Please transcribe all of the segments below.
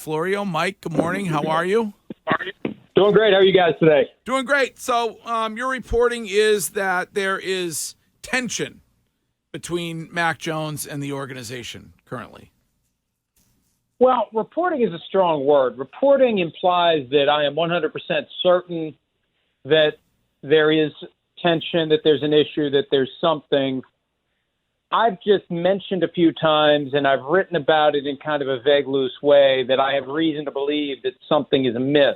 Florio. Mike, good morning. How are you? Doing great. How are you guys today? Doing great. So your reporting is that there is tension between Mac Jones and the organization currently. Well, reporting is a strong word. Reporting implies that I am 100% certain that there is tension, that there's an issue, that there's something. I've just mentioned a few times, and I've written about it in kind of a vague, loose way, that I have reason to believe that something is amiss.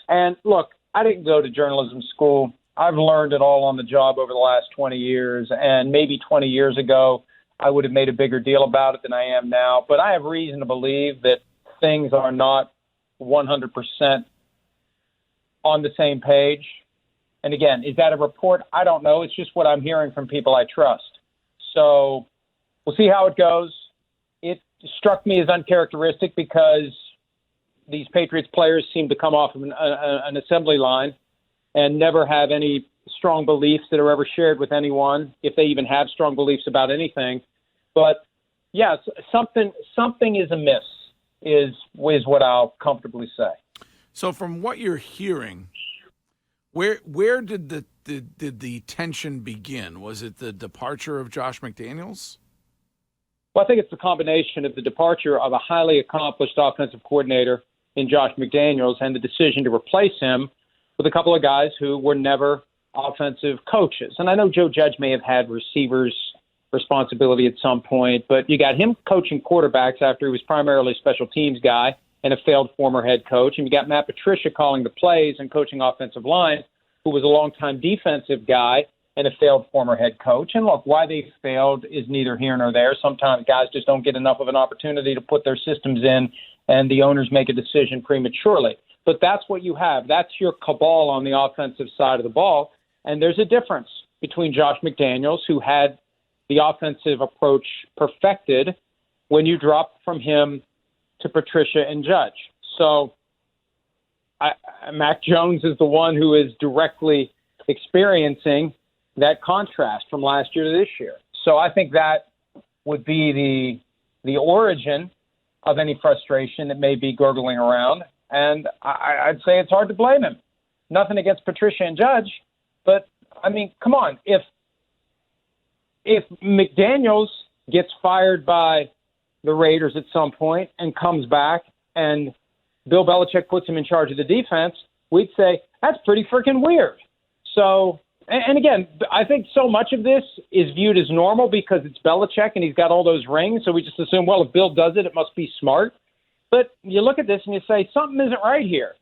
And look, I didn't go to journalism school. I've learned it all on the job over the last 20 years, and maybe 20 years ago, I would have made a bigger deal about it than I am now. But I have reason to believe that things are not 100% on the same page. And again, is that a report? I don't know. It's just what I'm hearing from people I trust. So we'll see how it goes. It struck me as uncharacteristic because these Patriots players seem to come off of an assembly line and never have any strong beliefs that are ever shared with anyone, if they even have strong beliefs about anything. But yes, something is amiss is what I'll comfortably say. So from what you're hearing, where did the tension begin? Was it the departure of Josh McDaniels? Well, I think it's the combination of the departure of a highly accomplished offensive coordinator in Josh McDaniels and the decision to replace him with a couple of guys who were never offensive coaches. And I know Joe Judge may have had receivers responsibility at some point, but you got him coaching quarterbacks after he was primarily a special teams guy and a failed former head coach. And you got Matt Patricia calling the plays and coaching offensive line, who was a longtime defensive guy and a failed former head coach. And look, why they failed is neither here nor there. Sometimes guys just don't get enough of an opportunity to put their systems in, and the owners make a decision prematurely. But that's what you have. That's your cabal on the offensive side of the ball. And there's a difference between Josh McDaniels, who had the offensive approach perfected, when you drop from him to Patricia and Judge. So Mac Jones is the one who is directly experiencing that contrast from last year to this year. So I think that would be the origin of any frustration that may be gurgling around. And I'd say it's hard to blame him. Nothing against Patricia and Judge, but, I mean, come on. If McDaniels gets fired by the Raiders at some point and comes back and Bill Belichick puts him in charge of the defense, we'd say, that's pretty freaking weird. So, and again, I think so much of this is viewed as normal because it's Belichick and he's got all those rings. So we just assume, well, if Bill does it, it must be smart. But you look at this and you say, something isn't right here.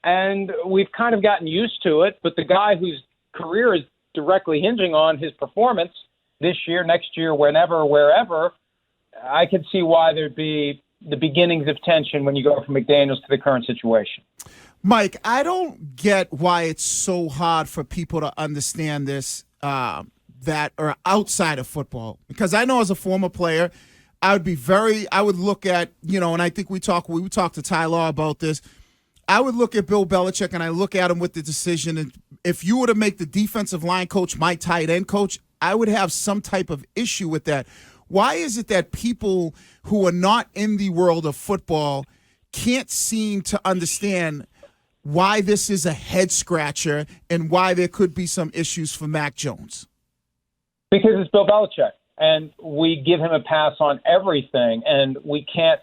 And we've kind of gotten used to it. But the guy whose career is directly hinging on his performance this year, next year, whenever, wherever, I could see why there'd be the beginnings of tension when you go from McDaniels to the current situation. Mike, I don't get why it's so hard for people to understand this that are outside of football. Because I know as a former player, I would look at, and I think we talked to Tyler about this. I would look at Bill Belichick and I look at him with the decision. And if you were to make the defensive line coach my tight end coach, I would have some type of issue with that. Why is it that people who are not in the world of football can't seem to understand why this is a head scratcher and why there could be some issues for Mac Jones? Because it's Bill Belichick, and we give him a pass on everything, and we can't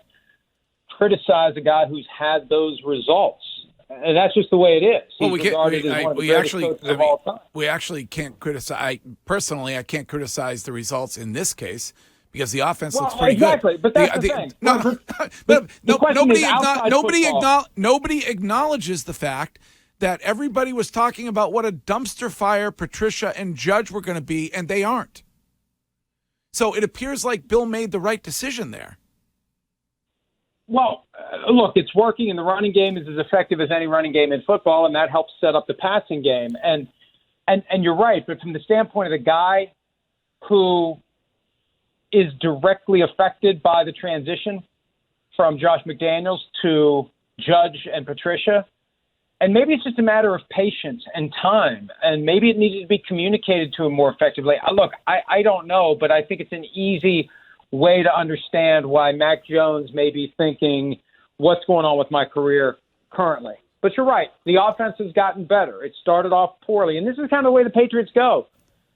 criticize a guy who's had those results. And that's just the way it is. He's regarded as one of the greatest coaches of all time. We actually can't criticize. Personally, I can't criticize the results in this case because the offense looks pretty good. But that's the thing. Nobody acknowledges the fact that everybody was talking about what a dumpster fire Patricia and Judge were going to be, and they aren't. So it appears like Bill made the right decision there. Well, look, it's working, and the running game is as effective as any running game in football, and that helps set up the passing game. And you're right, but from the standpoint of the guy who is directly affected by the transition from Josh McDaniels to Judge and Patricia, and maybe it's just a matter of patience and time, and maybe it needed to be communicated to him more effectively. Look, I don't know, but I think it's an easy way to understand why Mac Jones may be thinking, what's going on with my career currently. But you're right. The offense has gotten better. It started off poorly. And this is kind of the way the Patriots go.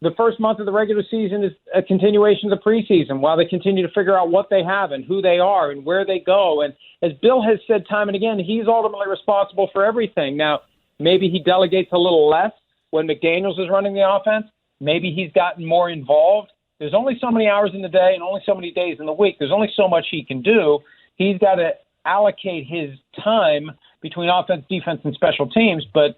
The first month of the regular season is a continuation of the preseason while they continue to figure out what they have and who they are and where they go. And as Bill has said time and again, he's ultimately responsible for everything. Now, maybe he delegates a little less when McDaniels is running the offense. Maybe he's gotten more involved. There's only so many hours in the day and only so many days in the week. There's only so much he can do. He's got to allocate his time between offense, defense, and special teams. But,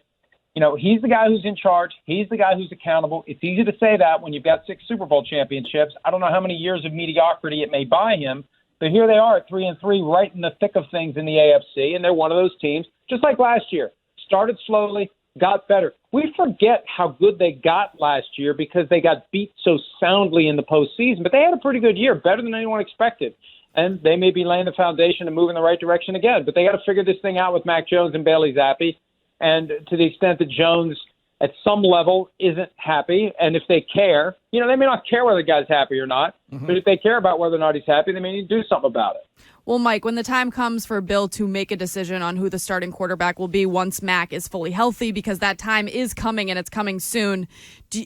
you know, he's the guy who's in charge. He's the guy who's accountable. It's easy to say that when you've got 6 Super Bowl championships. I don't know how many years of mediocrity it may buy him, but here they are at 3-3, right in the thick of things in the AFC, and they're one of those teams, just like last year. Started slowly, got better. We forget how good they got last year because they got beat so soundly in the postseason, but they had a pretty good year, better than anyone expected. And they may be laying the foundation to move in the right direction again. But they got to figure this thing out with Mac Jones and Bailey Zappe. And to the extent that Jones, at some level, isn't happy, and if they care, you know, they may not care whether the guy's happy or not, but if they care about whether or not he's happy, they may need to do something about it. Well, Mike, when the time comes for Bill to make a decision on who the starting quarterback will be once Mac is fully healthy, because that time is coming and it's coming soon,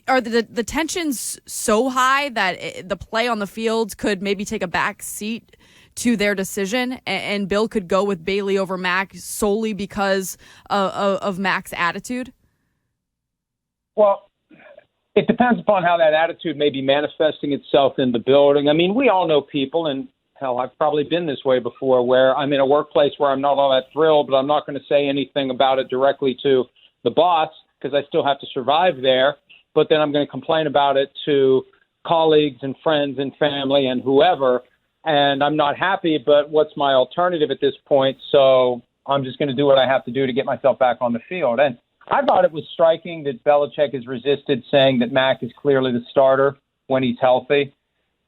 are the tensions so high that the play on the field could maybe take a back seat to their decision, and Bill could go with Bailey over Mac solely because of Mac's attitude? Well, it depends upon how that attitude may be manifesting itself in the building. I mean, we all know people, and hell, I've probably been this way before, where I'm in a workplace where I'm not all that thrilled, but I'm not going to say anything about it directly to the boss because I still have to survive there. But then I'm going to complain about it to colleagues and friends and family and whoever. And I'm not happy, but what's my alternative at this point? So I'm just going to do what I have to do to get myself back on the field. And I thought it was striking that Belichick has resisted saying that Mac is clearly the starter when he's healthy.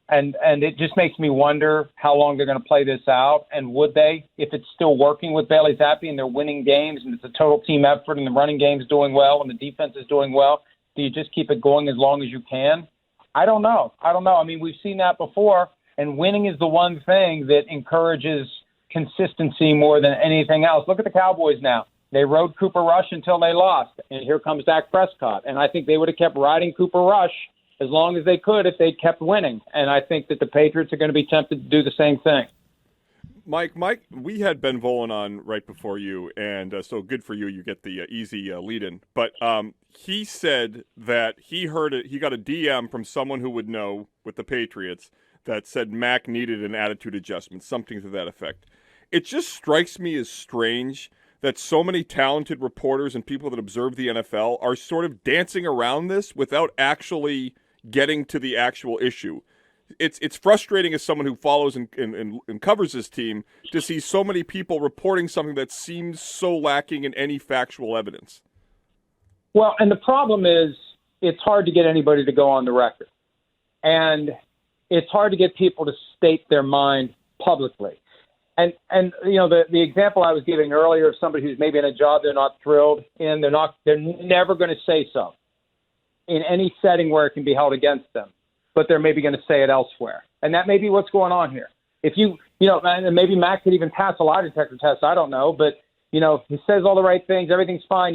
And it just makes me wonder how long they're going to play this out. And would they, if it's still working with Bailey Zappe and they're winning games and it's a total team effort and the running game's doing well and the defense is doing well, do you just keep it going as long as you can? I don't know. I mean, we've seen that before. And winning is the one thing that encourages consistency more than anything else. Look at the Cowboys now. They rode Cooper Rush until they lost. And here comes Dak Prescott. And I think they would have kept riding Cooper Rush as long as they could if they'd kept winning. And I think that the Patriots are going to be tempted to do the same thing. Mike, we had Ben Volen on right before you, and so good for you. You get the easy lead-in. But he said that he heard it. He got a DM from someone who would know with the Patriots that said Mac needed an attitude adjustment, something to that effect. It just strikes me as strange that so many talented reporters and people that observe the NFL are sort of dancing around this without actually getting to the actual issue. It's frustrating as someone who follows and covers this team to see so many people reporting something that seems so lacking in any factual evidence. Well, and the problem is it's hard to get anybody to go on the record. And it's hard to get people to state their mind publicly. And you know, the example I was giving earlier of somebody who's maybe in a job they're not thrilled in, they're never going to say so in any setting where it can be held against them, but they're maybe going to say it elsewhere. And that may be what's going on here. If you know, and maybe Mac could even pass a lie detector test, I don't know, but you know, he says all the right things, everything's fine,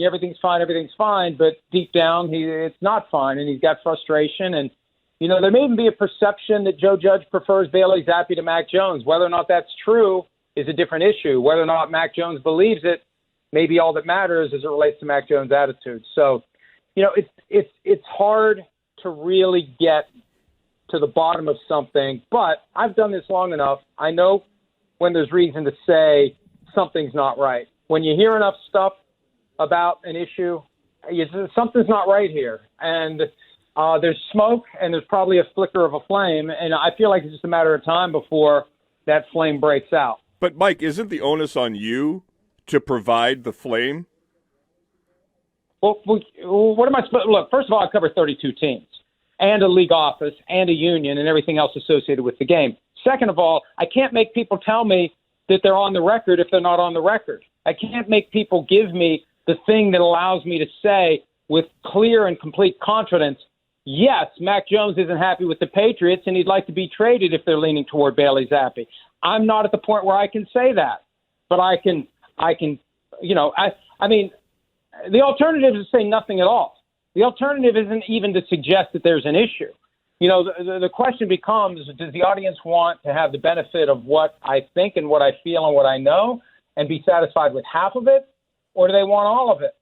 but deep down it's not fine, and he's got frustration. And you know, there may even be a perception that Joe Judge prefers Bailey Zappe to Mac Jones. Whether or not that's true is a different issue. Whether or not Mac Jones believes it may be all that matters as it relates to Mac Jones' attitude. So, you know, it's hard to really get to the bottom of something, but I've done this long enough. I know when there's reason to say something's not right. When you hear enough stuff about an issue, something's not right here. And there's smoke, and there's probably a flicker of a flame, and I feel like it's just a matter of time before that flame breaks out. But, Mike, isn't the onus on you to provide the flame? Well, what am I supposed to – look, first of all, I cover 32 teams and a league office and a union and everything else associated with the game. Second of all, I can't make people tell me that they're on the record if they're not on the record. I can't make people give me the thing that allows me to say with clear and complete confidence, yes, Mac Jones isn't happy with the Patriots, and he'd like to be traded if they're leaning toward Bailey Zappe. I'm not at the point where I can say that. but I can, I mean, the alternative is to say nothing at all. The alternative isn't even to suggest that there's an issue. The question becomes, does the audience want to have the benefit of what I think and what I feel and what I know and be satisfied with half of it, or do they want all of it?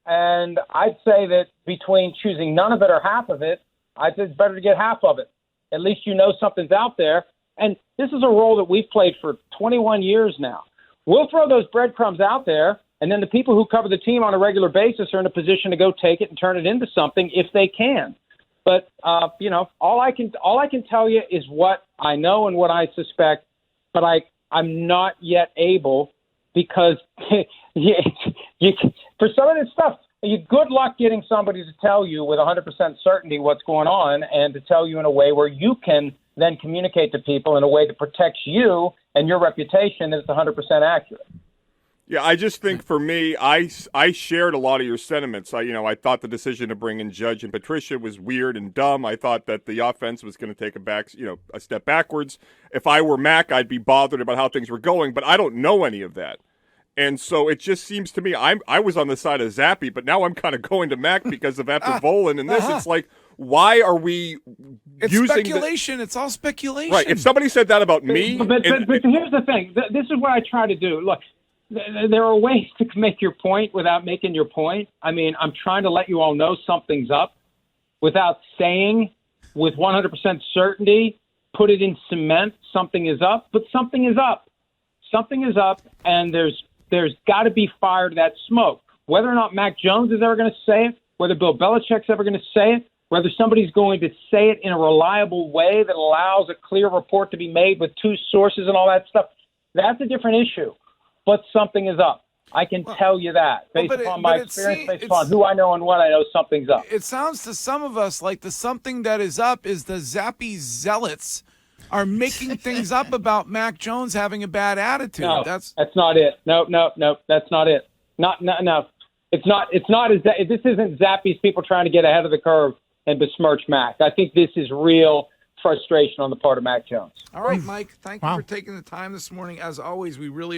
And I'd say that between choosing none of it or half of it, I'd say it's better to get half of it. At least you know something's out there. And this is a role that we've played for 21 years now. We'll throw those breadcrumbs out there, and then the people who cover the team on a regular basis are in a position to go take it and turn it into something if they can. But, all I can tell you is what I know and what I suspect, but I'm not yet able because for some of this stuff, good luck getting somebody to tell you with 100% certainty what's going on and to tell you in a way where you can then communicate to people in a way that protects you and your reputation that it's 100% accurate. Yeah, I just think for me, I shared a lot of your sentiments. I thought the decision to bring in Judge and Patricia was weird and dumb. I thought that the offense was going to take a step backwards. If I were Mac, I'd be bothered about how things were going, but I don't know any of that. And so it just seems to me, I was on the side of Zappe, but now I'm kind of going to Mac because of after Volan and this. It's like, why are we using speculation? It's all speculation. Right. If somebody said that about me. But here's the thing. This is what I try to do. Look, there are ways to make your point without making your point. I mean, I'm trying to let you all know something's up without saying with 100% certainty, put it in cement, something is up, but something is up. Something is up, and there's got to be fire to that smoke. Whether or not Mac Jones is ever going to say it, whether Bill Belichick's ever going to say it, whether somebody's going to say it in a reliable way that allows a clear report to be made with two sources and all that stuff, that's a different issue. But something is up. I can tell you that based upon my experience, based upon who I know and what I know, something's up. It sounds to some of us like the something that is up is the Zappe Zealots are making things up about Mac Jones having a bad attitude. No, that's not it. No, that's not it. No. It's not. This isn't Zappe's people trying to get ahead of the curve and besmirch Mac. I think this is real frustration on the part of Mac Jones. All right, Mike, thank you for taking the time this morning. As always, we really